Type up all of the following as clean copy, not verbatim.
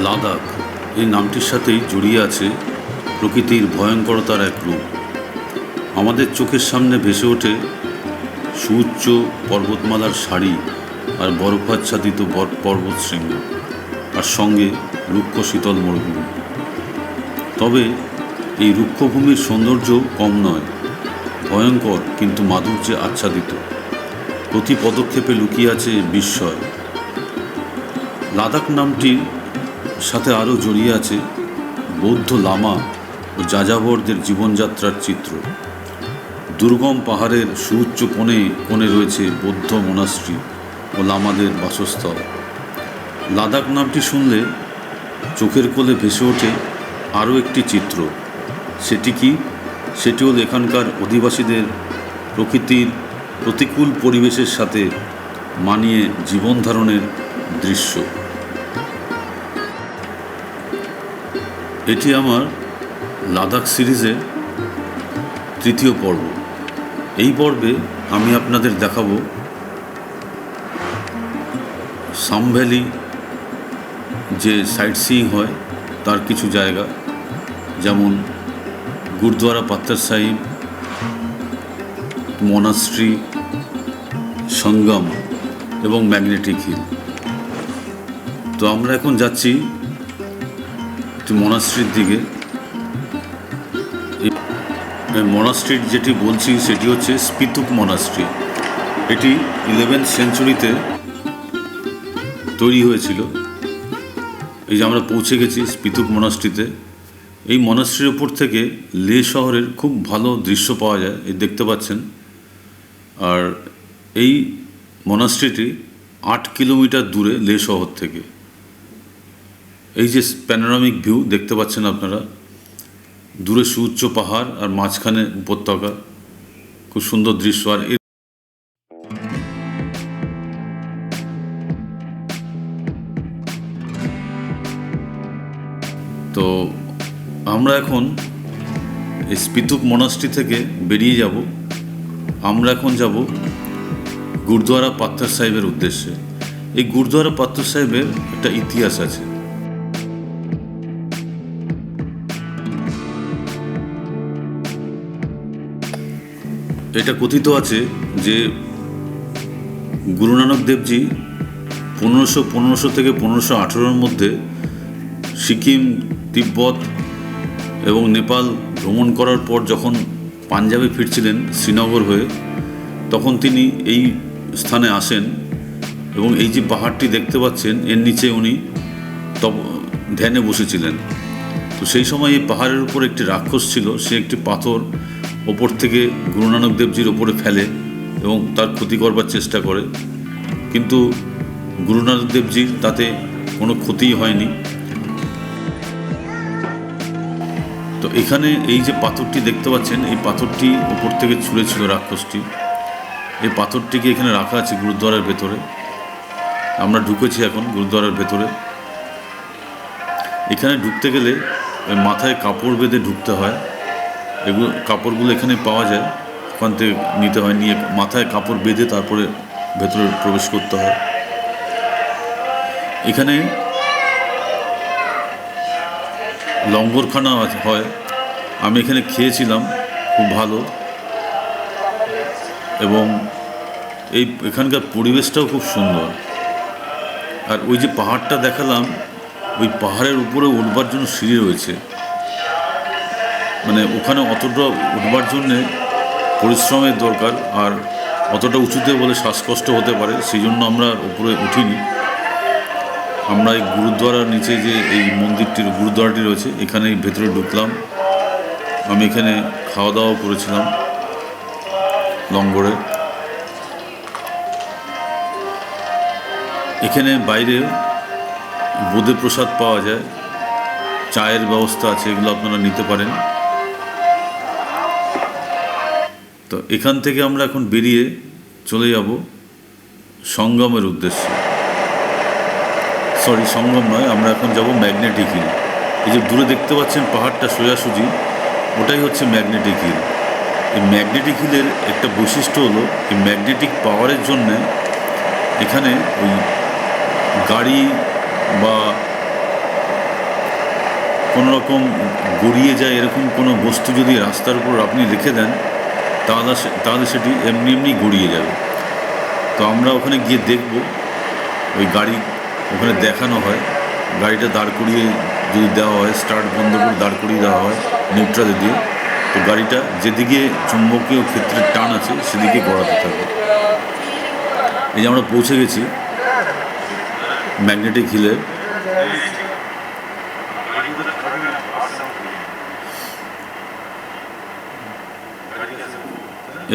লাদাখ এই নামটির সাথেই জড়িয়ে আছে প্রকৃতির ভয়ঙ্করতার এক রূপ। আমাদের চোখের সামনে ভেসে ওঠে সুউচ্চ পর্বতমালার সারি আর বরফাচ্ছাদিত পর্বতশৃঙ্গ, আর সঙ্গে রুক্ষ শীতল মরুভূমি। তবে এই রুক্ষভূমির সৌন্দর্য কম নয়, ভয়ঙ্কর কিন্তু মাধুর্যে আচ্ছাদিত। প্রতি পদক্ষেপে লুকিয়ে আছে বিস্ময়। লাদাখ নামটির সাথে আরও জড়িয়ে আছে বৌদ্ধ লামা ও যাযাবরদের জীবনযাত্রার চিত্র। দুর্গম পাহাড়ের সুউচ্চ কোণে কোণে রয়েছে বৌদ্ধ মোনাস্ট্রি ও লামাদের বাসস্থল। লাদাখ নামটি শুনলে চোখের কোলে ভেসে ওঠে আরও একটি চিত্র। সেটি কি? সেটি হল এখানকার অধিবাসীদের প্রকৃতির প্রতিকূল পরিবেশের সাথে মানিয়ে জীবন ধারণের দৃশ্য। এটি আমার লাদাখ সিরিজের তৃতীয় পর্ব। এই পর্বে আমি আপনাদের দেখাবো সাম ভ্যালি যে সাইট সিইং হয় তার কিছু জায়গা, যেমন গুরুদ্বারা পাত্তার সাহিব, মনাস্ট্রি, সঙ্গম এবং ম্যাগনেটিক হিল। তো আমরা এখন যাচ্ছি একটি মনাস্ট্রির দিকে। এই মনাস্ট্রির যেটি বলছি সেটি হচ্ছে স্পিতুক মনাস্ট্রি। এটি 11th সেঞ্চুরিতে তৈরি হয়েছিল। এই যে আমরা পৌঁছে গেছি স্পিতুক মনাস্ট্রিতে। এই মনাস্ট্রির ওপর থেকে লে শহরের খুব ভালো দৃশ্য পাওয়া যায়, এই দেখতে পাচ্ছেন। আর এই মনাস্ট্রিটি 8 কিলোমিটার দূরে লে শহর থেকে। এই যে প্যানোরামিক ভিউ দেখতে পাচ্ছেন আপনারা, দূরে সুউচ্চ পাহাড় আর মাঝখানে উপত্যকা, খুব সুন্দর দৃশ্য। আর তো আমরা এখন এই স্পিতুক মনাস্ট্রি থেকে বেরিয়ে যাব। আমরা এখন যাব গুরুদ্বারা পাত্তার সাহিবের উদ্দেশ্যে। এই গুরুদ্বারা পাত্তার সাহিবের একটা ইতিহাস আছে। এটা কথিত আছে যে গুরু নানক দেবজি 1515 থেকে 1518-র মধ্যে সিকিম, তিব্বত এবং নেপাল ভ্রমণ করার পর যখন পাঞ্জাবে ফিরছিলেন শ্রীনগর হয়ে, তখন তিনি এই স্থানে আসেন এবং এই যে পাহাড়টি দেখতে পাচ্ছেন এর নিচে উনি ধ্যানে বসেছিলেন। তো সেই সময় এই পাহাড়ের উপর একটি রাক্ষস ছিল। সে একটি পাথর ওপর থেকে গুরু নানক দেবজির ওপরে ফেলে এবং তার ক্ষতি করবার চেষ্টা করে, কিন্তু গুরু নানক দেবজির তাতে কোনো ক্ষতিই হয়নি। তো এখানে এই যে পাথরটি দেখতে পাচ্ছেন, এই পাথরটি ওপর থেকে ছুঁড়েছিল রাক্ষসটি। এই পাথরটিকে এখানে রাখা আছে গুরুদ্বারার ভেতরে। আমরা ঢুকেছি এখন গুরুদ্বারার ভেতরে। এখানে ঢুকতে গেলে মাথায় কাপড় বেঁধে ঢুকতে হয়। এগুলো কাপড়গুলো এখানে পাওয়া যায়, ওখান থেকে নিতে হয়, নিয়ে মাথায় কাপড় বেঁধে তারপরে ভেতরে প্রবেশ করতে হয়। এখানে লঙ্গরখানা হয়, আমি এখানে খেয়েছিলাম, খুব ভালো। এবং এখানকার পরিবেশটাও খুব সুন্দর। আর ওই যে পাহাড়টা দেখালাম, ওই পাহাড়ের উপরে উঠবার জন্য সিঁড়ি রয়েছে। মানে ওখানে অতটা উঠবার জন্যে পরিশ্রমের দরকার, আর অতটা উঁচুতে বলে শ্বাসকষ্ট হতে পারে, সেই জন্য আমরা উপরে উঠিনি। আমরা এই গুরুদ্বারার নিচে যে এই গুরুদ্বারাটি রয়েছে, এখানে ভেতরে ঢুকলাম। আমি এখানে খাওয়া দাওয়া করেছিলাম লঙ্গরে। এখানে বাইরে বোঁদে প্রসাদ পাওয়া যায়, চায়ের ব্যবস্থা আছে, এগুলো আপনারা নিতে পারেন। তো এখান থেকে আমরা এখন বেরিয়ে চলে যাব সঙ্গমের উদ্দেশ্যে। সঙ্গম নয়, আমরা এখন যাব ম্যাগনেটিক হিল। এই যে দূরে দেখতে পাচ্ছেন পাহাড়টা সোজাসুজি, ওটাই হচ্ছে ম্যাগনেটিক হিল। এই ম্যাগনেটিক হিলের একটা বৈশিষ্ট্য হলো, এই ম্যাগনেটিক পাওয়ারের জন্যে এখানে ওই গাড়ি বা কোনো রকম গড়িয়ে যায় এরকম কোনো বস্তু যদি রাস্তার উপর আপনি রেখে দেন তাহলে সেটি এমনি এমনি গড়িয়ে যাবে। তো আমরা ওখানে গিয়ে দেখব, ওই গাড়ি ওখানে দেখানো হয়, গাড়িটা দাঁড় করিয়ে যদি দেওয়া হয়, স্টার্ট বন্ধ করে দাঁড় করিয়ে দেওয়া হয় নিউট্রালে দিয়ে, তো গাড়িটা যেদিকে চুম্বকীয় ক্ষেত্রের টান আছে সেদিকে গড়াতে থাকবে। এই যে আমরা পৌঁছে গেছি ম্যাগনেটিক হিলে।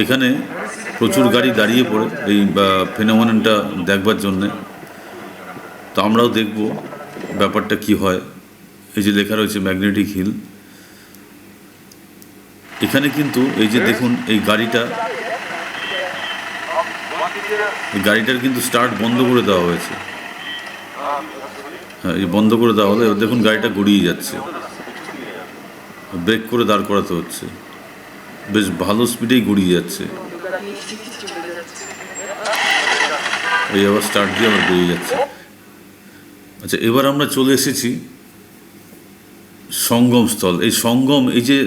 এখানে প্রচুর গাড়ি দাঁড়িয়ে পড়ে এই ফেনোমেননটা দেখবার জন্যে। তো আমরাও দেখব ব্যাপারটা কি হয়। এই যে লেখা রয়েছে ম্যাগনেটিক হিল। এখানে কিন্তু এই যে দেখুন এই গাড়িটার কিন্তু স্টার্ট বন্ধ করে দেওয়া হয়েছে। হ্যাঁ, এই বন্ধ করে দেওয়া হলে দেখুন গাড়িটা গড়িয়ে যাচ্ছে, ব্রেক করে দাঁড় করাতে হচ্ছে, বেশ ভালো স্পিডেই গড়িয়ে যাচ্ছে। এই আবার স্টার্ট দিয়ে আবার বেরিয়ে যাচ্ছে। আচ্ছা, এবার আমরা চলে এসেছি সঙ্গমস্থল। এই যে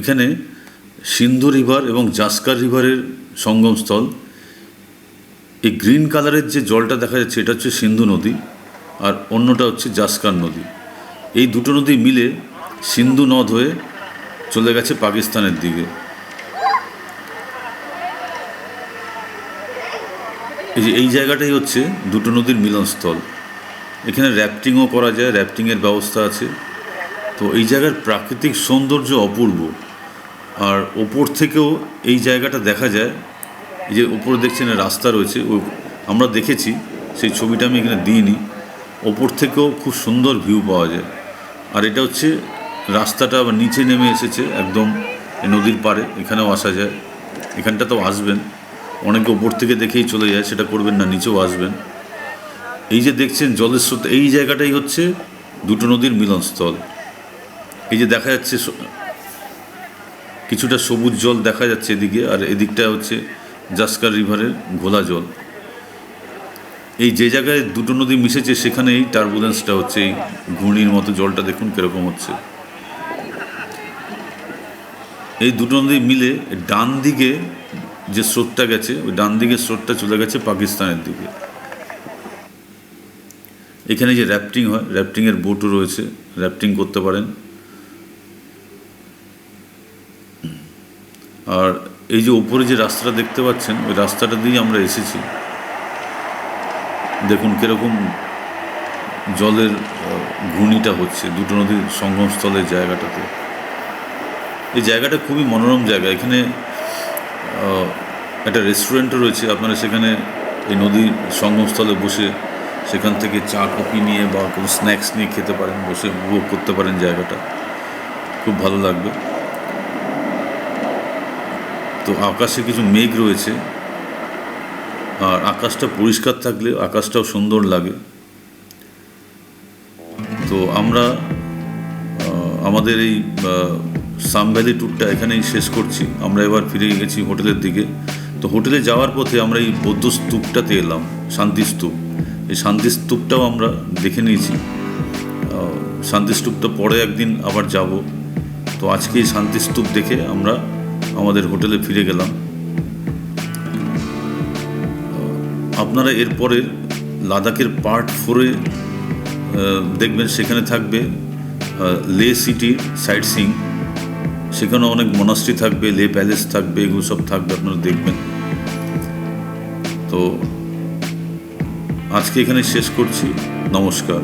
এখানে সিন্ধু রিভার এবং জাস্কার রিভারের সঙ্গমস্থল। এই গ্রিন কালারের যে জলটা দেখা যাচ্ছে এটা হচ্ছে সিন্ধু নদী, আর অন্যটা হচ্ছে জাস্কার নদী। এই দুটো নদী মিলে সিন্ধু নদ হয়ে চলে গেছে পাকিস্তানের দিকে। এই জায়গাটাই হচ্ছে দুটো নদীর মিলনস্থল। এখানে র্যাফটিংও করা যায়, র্যাফটিংয়ের ব্যবস্থা আছে। তো এই জায়গার প্রাকৃতিক সৌন্দর্য অপূর্ব। আর ওপর থেকেও এই জায়গাটা দেখা যায়। এই যে ওপরে দেখছেন রাস্তা রয়েছে, আমরা দেখেছি, সেই ছবিটা আমি এখানে দিইনি। ওপর থেকেও খুব সুন্দর ভিউ পাওয়া যায়। আর এটা হচ্ছে রাস্তাটা আবার নিচে নেমে এসেছে একদম নদীর পাড়ে। এখানেও আসা যায়, এখানটাতেও আসবেন। অনেকে ওপর থেকে দেখেই চলে যায়, সেটা করবেন না, নিচেও আসবেন। এই যে দেখছেন জলের স্রোত, এই জায়গাটাই হচ্ছে দুটো নদীর মিলনস্থল। এই যে দেখা যাচ্ছে কিছুটা সবুজ জল দেখা যাচ্ছে এদিকে, আর এদিকটা হচ্ছে জাস্কার রিভারের ঘোলা জল। এই যে জায়গায় দুটো নদী মিশেছে সেখানে এই টার্বুলেন্সটা হচ্ছে, এই ঘূর্ণির মতো জলটা দেখুন কীরকম হচ্ছে। এই দুটো নদী মিলে ডান দিকে যে স্রোতটা গেছে, ওই ডান দিকের স্রোতটা চলে গেছে পাকিস্তানের দিকে। এখানে যে র্যাফটিং হয়, র্যাফটিংয়ের বোটও রয়েছে, র্যাফটিং করতে পারেন। আর এই যে উপরে যে রাস্তাটা দেখতে পাচ্ছেন, ওই রাস্তাটা দিয়েই আমরা এসেছি। দেখুন কীরকম জলের ঘূর্ণিটা হচ্ছে দুটো নদীর সঙ্গমস্থলের জায়গাটাতে। এই জায়গাটা খুবই মনোরম জায়গা। এখানে একটা রেস্টুরেন্টও রয়েছে, আপনারা সেখানে এই নদীর সঙ্গমস্থলে বসে সেখান থেকে চা কফি নিয়ে বা কোনো স্ন্যাক্স নিয়ে খেতে পারেন, বসে উপভোগ করতে পারেন জায়গাটা, খুব ভালো লাগবে। তো আকাশে কিছু মেঘ রয়েছে, আর আকাশটা পরিষ্কার থাকলে আকাশটাও সুন্দর লাগে। তো আমরা আমাদের এই সাম ভ্যালি ট্যুরটা এখানেই শেষ করছি। আমরা এবার ফিরে গেছি হোটেলের দিকে। তো হোটেলে যাওয়ার পথে আমরা এই বৌদ্ধ স্তূপটাতে এলাম, শান্তিস্তূপ। এই শান্তিস্তূপটাও আমরা দেখে নিয়েছি। শান্তিস্তূপটা পরে একদিন আবার যাব। তো আজকে এই শান্তিস্তূপ দেখে আমরা আমাদের হোটেলে ফিরে গেলাম। আপনারা এরপরের লাদাখের পার্ট 4-এ দেখবেন, সেখানে থাকবে লে সিটি সাইট সিইং। সেখানে অনেক মনাস্ট্রি থাকবে, লে প্যালেস থাকবে, এগুলো সব থাকবে, আপনারা দেখবেন। তো আজকে এখানে শেষ করছি। নমস্কার।